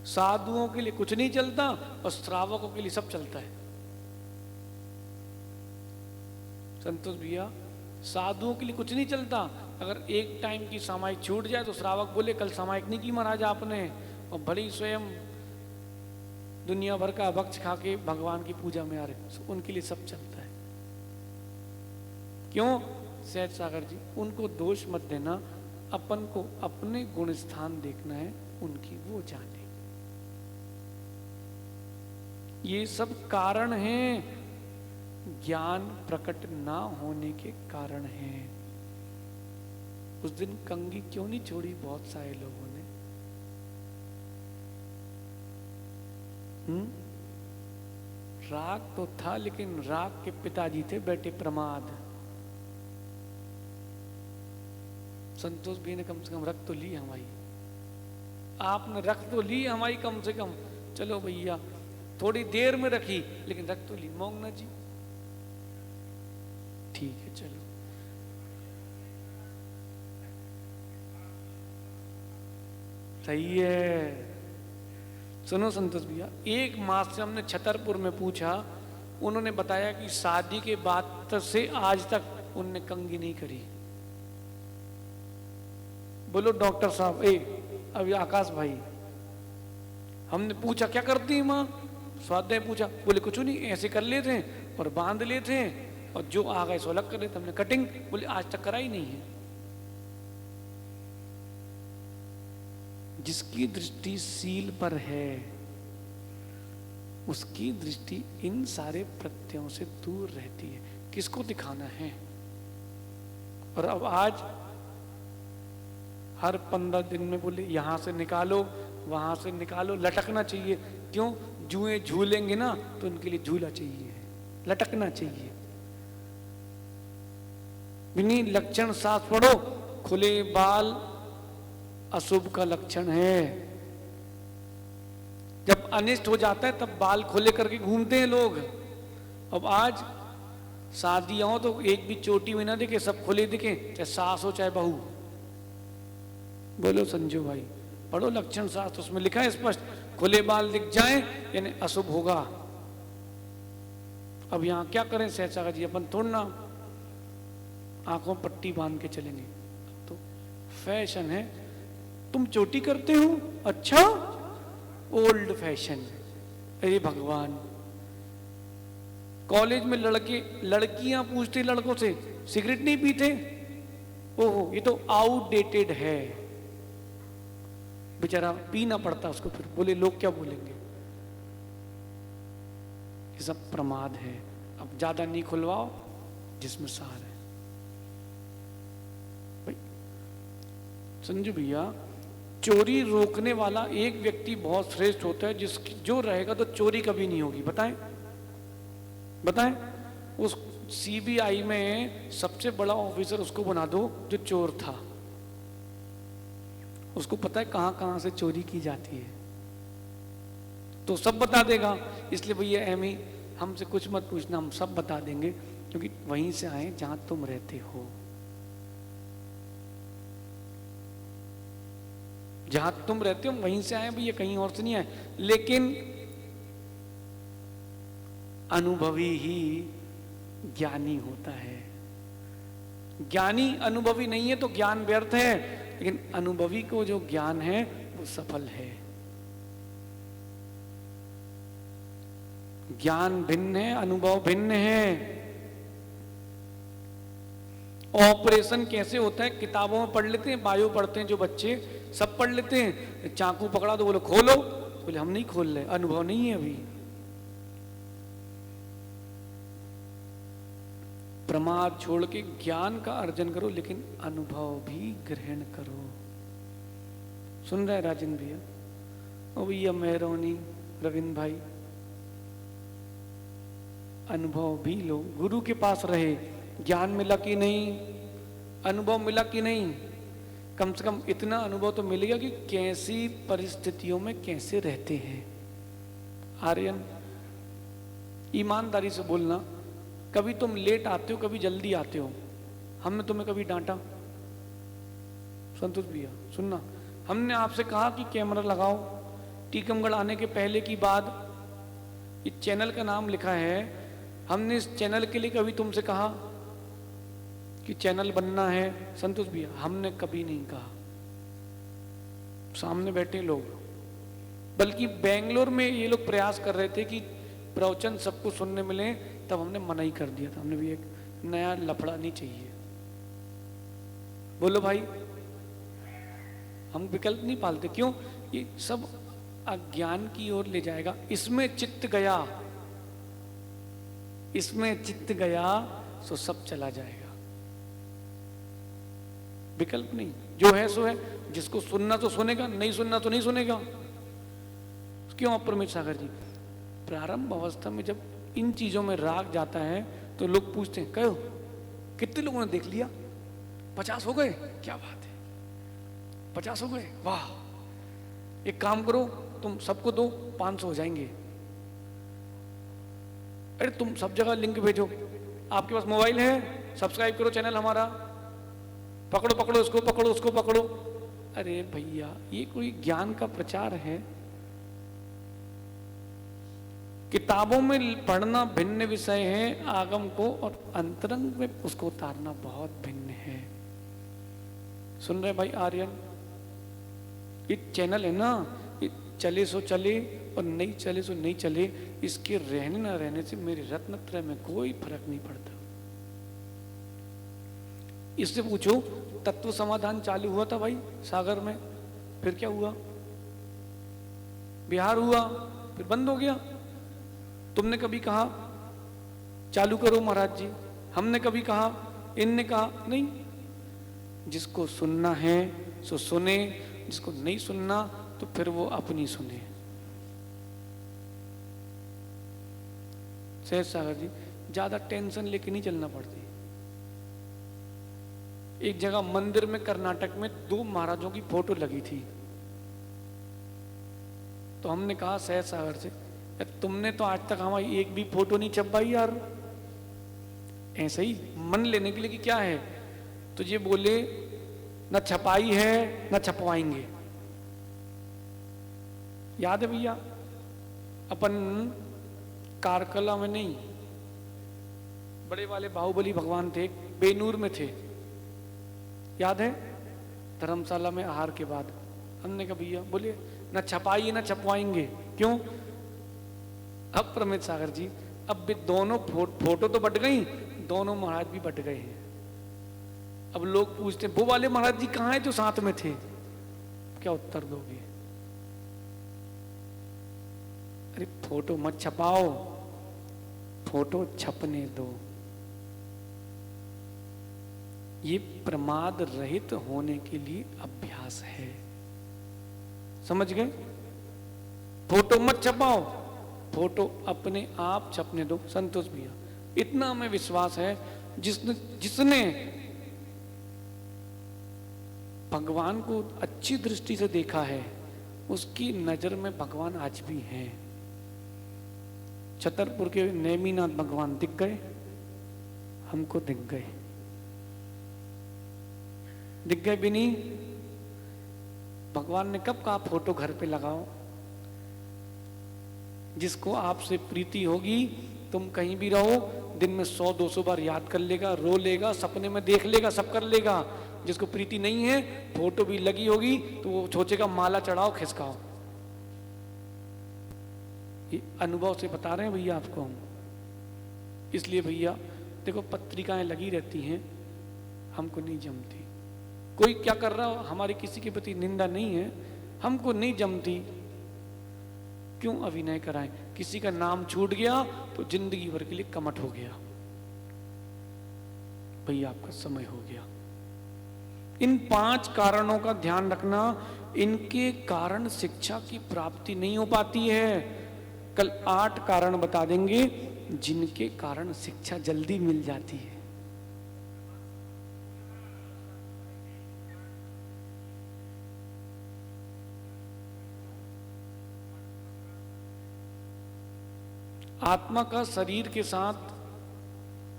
साधुओं के लिए कुछ नहीं चलता और श्रावकों के लिए सब चलता है। संतोष भैया, साधुओं के लिए कुछ नहीं चलता। अगर एक टाइम की सामायिक छूट जाए तो श्रावक बोले कल सामायिक नहीं की महाराज आपने, और भले स्वयं दुनिया भर का भक्ष खा के भगवान की पूजा में आ रहे, उनके लिए सब चलता है। क्यों? सहज सागर जी, उनको दोष मत देना, अपन को अपने गुण स्थान देखना है, उनकी वो जाने। ये सब कारण हैं, ज्ञान प्रकट ना होने के कारण हैं। उस दिन कंघी क्यों नहीं छोड़ी बहुत सारे लोगों ने? राग तो था, लेकिन राग के पिताजी थे बेटे प्रमाद। संतोष भी ने कम से कम रख तो ली हमारी, आपने रख तो ली हमारी कम से कम। चलो भैया, थोड़ी देर में रखी, लेकिन रख तो ली। मोंगना जी ठीक है, चलो सही है। सुनो संतोष भैया, एक मास से हमने छतरपुर में पूछा उन्होंने बताया कि शादी के बाद से आज तक उनने कंघी नहीं करी। बोलो डॉक्टर साहब, अभी आकाश भाई, हमने पूछा क्या करती है माँ, स्वाध्याय पूछा, बोले कुछ नहीं, ऐसे कर लेते हैं और बांध लेते हैं और जो आ गए सो अलग कर लेते। हमने कटिंग, बोले आज तक कराई नहीं है। जिसकी दृष्टि सील पर है उसकी दृष्टि इन सारे प्रत्ययों से दूर रहती है। किसको दिखाना है? और अब आज हर 15 दिन में बोले यहां से निकालो वहां से निकालो, लटकना चाहिए। क्यों? जुए झूलेंगे ना तो उनके लिए झूला चाहिए, लटकना चाहिए। बिनी लक्षण साथ पढ़ो, खुले बाल अशुभ का लक्षण है। जब अनिष्ट हो जाता है तब बाल खोले करके घूमते हैं लोग। अब आज शादियां हो तो एक भी चोटी में ना दिखे, सब खुले दिखे, चाहे सास हो चाहे बहू। बोलो संजू भाई, पढ़ो लक्षण शास्त्र, उसमें लिखा है स्पष्ट, खुले बाल दिख जाए यानी अशुभ होगा। अब यहां क्या करें सहसा जी, अपन थोड़ा ना आंखों पट्टी बांध के चलेंगे, तो फैशन है। तुम चोटी करते हो, अच्छा, ओल्ड फैशन। अरे भगवान, कॉलेज में लड़कियां पूछती लड़कों से सिगरेट नहीं पीते, ओहो ये तो आउटडेटेड है। बेचारा पीना पड़ता उसको, फिर बोले लोग क्या बोलेंगे। ये सब प्रमाद है। अब ज्यादा नहीं खुलवाओ जिसमें सार है। भाई संजू भैया, चोरी रोकने वाला एक व्यक्ति बहुत श्रेष्ठ होता है, जो रहेगा तो चोरी कभी नहीं होगी। बताएं बताएं, उस सीबीआई में सबसे बड़ा ऑफिसर उसको बना दो जो चोर था। उसको पता है कहां कहां से चोरी की जाती है, तो सब बता देगा। इसलिए भैया एमी, हमसे कुछ मत पूछना, हम सब बता देंगे, क्योंकि वहीं से आए जहां तुम रहते हो। जहां तुम रहते हो वहीं से आए भैया, कहीं और से नहीं आए। लेकिन अनुभवी ही ज्ञानी होता है। ज्ञानी अनुभवी नहीं है तो ज्ञान व्यर्थ है, लेकिन अनुभवी को जो ज्ञान है वो सफल है। ज्ञान भिन्न है, अनुभव भिन्न है। ऑपरेशन कैसे होता है किताबों में पढ़ लेते हैं, बायो पढ़ते हैं जो बच्चे, सब पढ़ लेते हैं। चाकू पकड़ा तो बोलो खोलो, बोले हम नहीं खोल रहे, अनुभव नहीं है अभी। प्रमाद छोड़ के ज्ञान का अर्जन करो, लेकिन अनुभव भी ग्रहण करो। सुन रहे राजन भैया, ओ भैया मेहरोनी, रविंद्र भाई, अनुभव भी लो। गुरु के पास रहे, ज्ञान मिला कि नहीं, अनुभव मिला कि नहीं, कम से कम इतना अनुभव तो मिलेगा कि कैसी परिस्थितियों में कैसे रहते हैं। आर्यन, ईमानदारी से बोलना, कभी तुम लेट आते हो, कभी जल्दी आते हो, हमने तुम्हें कभी डांटा? संतोष भैया सुनना, हमने आपसे कहा कि कैमरा लगाओ, टीकमगढ़ आने के पहले की बात, ये चैनल का नाम लिखा है, हमने इस चैनल के लिए कभी तुमसे कहा कि चैनल बनना है? संतोष भैया हमने कभी नहीं कहा। सामने बैठे लोग, बल्कि बेंगलोर में ये लोग प्रयास कर रहे थे कि प्रवचन सबको सुनने मिले, तब हमने मना ही कर दिया था। हमने भी एक नया लफड़ा नहीं चाहिए। बोलो भाई, हम विकल्प नहीं पालते। क्यों? ये सब अज्ञान की ओर ले जाएगा। इसमें चित्त गया, इसमें चित्त गया तो सब चला जाएगा। विकल्प नहीं, जो है सो है। जिसको सुनना तो सुनेगा, नहीं सुनना तो नहीं सुनेगा। क्यों अप्रमेय सागर जी? प्रारंभ अवस्था में जब इन चीजों में राग जाता है तो लोग पूछते हैं, कहो कितने लोगों ने देख लिया? 50 हो गए? क्या बात है, 50 हो गए, वाह। एक काम करो, तुम सबको दो, 500 हो जाएंगे। अरे तुम सब जगह लिंक भेजो, आपके पास मोबाइल है, सब्सक्राइब करो चैनल हमारा, पकड़ो पकड़ो उसको, पकड़ो उसको, पकड़ो। अरे भैया, ये कोई ज्ञान का प्रचार है? किताबों में पढ़ना भिन्न विषय है आगम को, और अंतरंग में उसको उतारना बहुत भिन्न है। सुन रहे भाई आर्यन? ये चैनल है ना, ये चले सो चले और नहीं चले सो नहीं चले, इसके रहने ना रहने से मेरे रत्नत्रय में कोई फर्क नहीं पड़ता। इससे पूछो, तत्व समाधान चालू हुआ था भाई सागर में, फिर क्या हुआ? बिहार हुआ, फिर बंद हो गया। तुमने कभी कहा चालू करो महाराज जी? हमने कभी कहा? इनने कहा? नहीं। जिसको सुनना है सो सुने, जिसको नहीं सुनना तो फिर वो अपनी सुने। सहज सागर जी, ज्यादा टेंशन लेके नहीं चलना पड़ती। एक जगह मंदिर में कर्नाटक में 2 महाराजों की फोटो लगी थी, तो हमने कहा सहज सागर से, तुमने तो आज तक हमारी एक भी फोटो नहीं छपवाई यार। ऐसे ही मन लेने के लिए कि क्या है, तो ये बोले न छपाई है न छपवाएंगे। याद है भैया? अपन कारकला में नहीं, बड़े वाले बाहुबली भगवान थे, बेनूर में थे, याद है? धर्मशाला में आहार के बाद हमने कहा भैया, बोले न छपाई न छपवाएंगे। क्यों? अब प्रमित सागर जी, अब भी दोनों फोटो तो बट गई, दोनों महाराज भी बट गए हैं। अब लोग पूछते वो वाले महाराज जी कहाँ हैं जो साथ में थे? क्या उत्तर दोगे? अरे फोटो मत छपाओ, फोटो छपने दो। ये प्रमाद रहित होने के लिए अभ्यास है, समझ गए? फोटो मत छपाओ, फोटो अपने आप छपने दो। संतोष भैया, इतना हमें विश्वास है, जिसने भगवान को अच्छी दृष्टि से देखा है, उसकी नजर में भगवान आज भी हैं। छतरपुर के नेमीनाथ भगवान दिख गए, हमको दिख गए। दिख गए भी नहीं। भगवान ने कब कहा फोटो घर पे लगाओ? जिसको आपसे प्रीति होगी, तुम कहीं भी रहो, दिन में 100-200 बार याद कर लेगा, रो लेगा, सपने में देख लेगा, सब कर लेगा। जिसको प्रीति नहीं है, फोटो भी लगी होगी तो वो सोचेगा माला चढ़ाओ खिसकाओ। ये अनुभव से बता रहे हैं भैया आपको हम। इसलिए भैया देखो, पत्रिकाएं लगी रहती हैं, हमको नहीं जमती। कोई क्या कर रहा हो, हमारी किसी के प्रति निंदा नहीं है, हमको नहीं जमती। क्यों अभिनय कराएं? किसी का नाम छूट गया तो जिंदगी भर के लिए कमठ हो गया। भैया आपका समय हो गया। इन 5 कारणों का ध्यान रखना, इनके कारण शिक्षा की प्राप्ति नहीं हो पाती है। कल 8 कारण बता देंगे जिनके कारण शिक्षा जल्दी मिल जाती है। आत्मा का शरीर के साथ,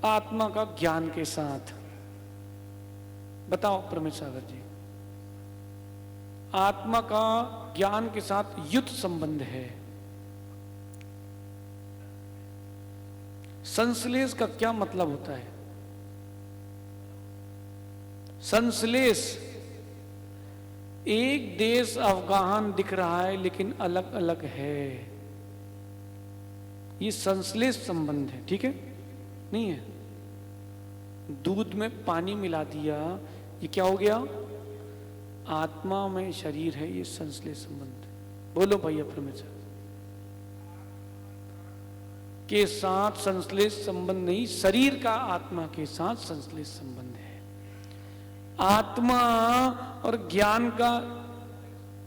आत्मा का ज्ञान के साथ। बताओ प्रमेश सागर जी, आत्मा का ज्ञान के साथ युत संबंध है। संश्लेष का क्या मतलब होता है? संश्लेष, एक देश अफगान दिख रहा है लेकिन अलग अलग है, ये संश्लेष संबंध है। ठीक है? नहीं है? दूध में पानी मिला दिया, ये क्या हो गया? आत्मा में शरीर है, ये संश्लेष संबंध। बोलो भैया परमेश्वर के साथ संश्लेष संबंध नहीं, शरीर का आत्मा के साथ संश्लेष संबंध है। आत्मा और ज्ञान का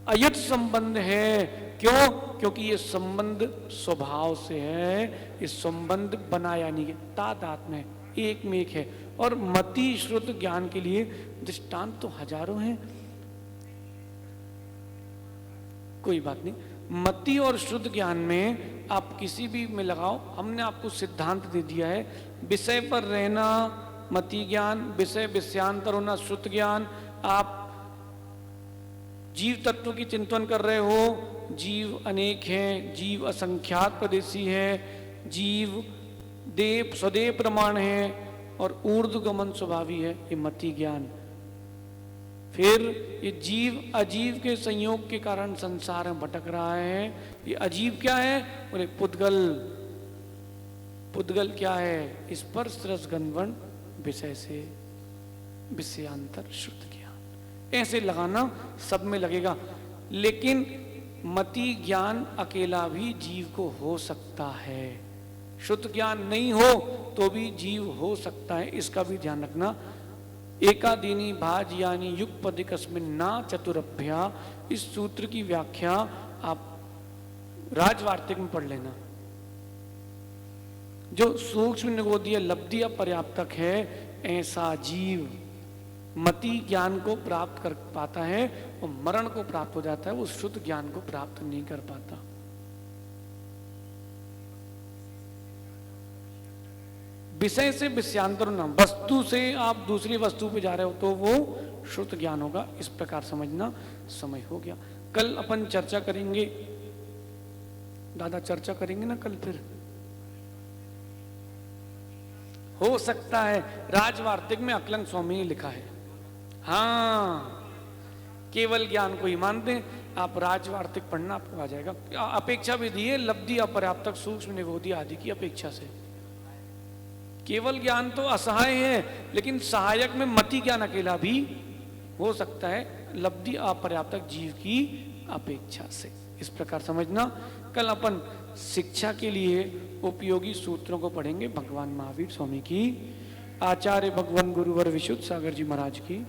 अयुत संबंध है। क्यों? क्योंकि ये संबंध स्वभाव से है, ये संबंध बनाया नहीं है, तादात्म्य है, एक में एक है। और मति श्रुत ज्ञान के लिए दृष्टांत तो हजारों हैं। कोई बात नहीं, मति और शुद्ध ज्ञान में आप किसी भी में लगाओ, हमने आपको सिद्धांत दे दिया है। विषय पर रहना मति ज्ञान, विषय विषयांतर होना श्रुत ज्ञान। आप जीव तत्व की चिंतन कर रहे हो, जीव अनेक हैं, जीव असंख्यात प्रदेशी है, जीव देव स्वदेव प्रमाण है और ऊर्ध्वगमन स्वभावी है, ये मति ज्ञान। फिर ये जीव अजीव के संयोग के कारण संसार में भटक रहा है। ये अजीव क्या है? बोले पुद्गल। पुद्गल क्या है? स्पर्श रस गंधवर्ण विषय से विषयांतर शुद्ध ज्ञान। ऐसे लगाना सब में लगेगा, लेकिन मति ज्ञान अकेला भी जीव को हो सकता है। शुद्ध ज्ञान नहीं हो तो भी जीव हो सकता है, इसका भी ध्यान रखना। एकादीनी भाज यानी युगपदिकस्मिन् ना चतुरभ्या, इस सूत्र की व्याख्या आप राजवार्तिक में पढ़ लेना। जो सूक्ष्म निगोदीय लब्धि पर्याप्तक है, ऐसा जीव मति ज्ञान को प्राप्त कर पाता है और मरण को प्राप्त हो जाता है, वो शुद्ध ज्ञान को प्राप्त नहीं कर पाता। विषय से विषयांतर होना, वस्तु से आप दूसरी वस्तु पे जा रहे हो तो वो शुद्ध ज्ञान होगा। इस प्रकार समझना। समय हो गया, कल अपन चर्चा करेंगे। दादा चर्चा करेंगे ना कल? फिर हो सकता है राजवार्तिक में अकलंग स्वामी ने लिखा है। हाँ, केवल ज्ञान को ही मानते हैं आप। राजवार्तिक पढ़ना आपको आ जाएगा। अपेक्षा भी दी है लब्धि अपर्याप्तक सूक्ष्म निगोदी आदि की अपेक्षा से। केवल ज्ञान तो असहाय है, लेकिन सहायक में मति ज्ञान अकेला भी हो सकता है लब्धि अपर्याप्तक जीव की अपेक्षा से। इस प्रकार समझना। कल अपन शिक्षा के लिए उपयोगी सूत्रों को पढ़ेंगे। भगवान महावीर स्वामी की, आचार्य भगवान गुरुवर विशुद्ध सागर जी महाराज की